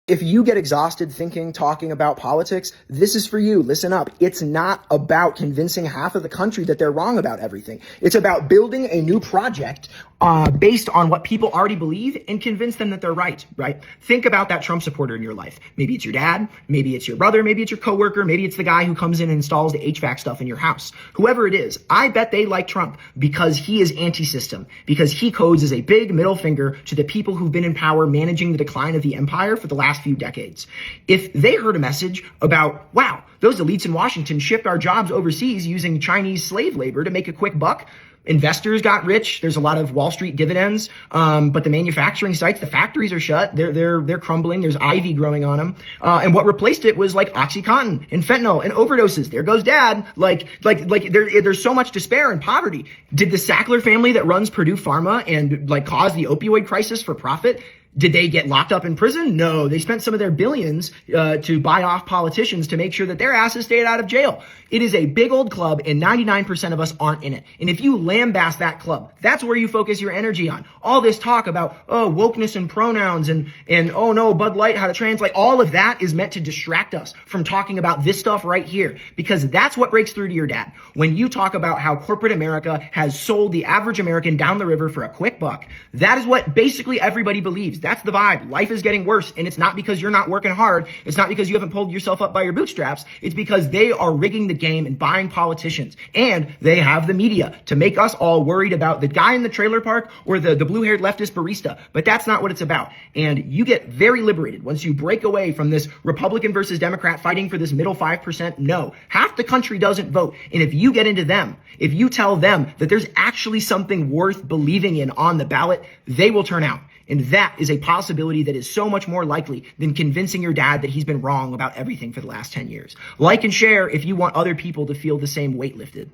If you get exhausted thinking, talking about politics, this is for you. Listen up. It's not about convincing half of the country that they're wrong about everything. It's about building a new project based on what people already believe and convince them that they're right? Think about that Trump supporter in your life. Maybe it's your dad, maybe it's your brother, maybe it's your coworker, maybe it's the guy who comes in and installs the HVAC stuff in your house. Whoever it is, I bet they like Trump because he is anti-system, because he codes as a big middle finger to the people who've been in power managing the decline of the empire for the last few decades. If they heard a message about, wow, those elites in Washington shipped our jobs overseas using Chinese slave labor to make a quick buck, investors got rich. There's a lot of Wall Street dividends, but the manufacturing sites, the factories are shut. They're crumbling. There's ivy growing on them. And what replaced it was like OxyContin and fentanyl and overdoses. There goes dad. There's so much despair and poverty. Did the Sackler family that runs Purdue Pharma and cause the opioid crisis for profit? Did they get locked up in prison? No, they spent some of their billions to buy off politicians to make sure that their asses stayed out of jail. It is a big old club, and 99% of us aren't in it. And if you lambast that club, that's where you focus your energy on. All this talk about, wokeness and pronouns and oh no, Bud Light, how to translate, all of that is meant to distract us from talking about this stuff right here, because that's what breaks through to your dad. When you talk about how corporate America has sold the average American down the river for a quick buck, that is what basically everybody believes. That's the vibe. Life is getting worse, and it's not because you're not working hard. It's not because you haven't pulled yourself up by your bootstraps. It's because they are rigging the game and buying politicians, and they have the media to make us all worried about the guy in the trailer park or the blue-haired leftist barista. But that's not what it's about. And you get very liberated once you break away from this Republican versus Democrat fighting for this middle 5%. No, half the country doesn't vote. And if you get into them, if you tell them that there's actually something worth believing in on the ballot, they will turn out. And that is a possibility that is so much more likely than convincing your dad that he's been wrong about everything for the last 10 years. Like and share if you want other people to feel the same weight lifted.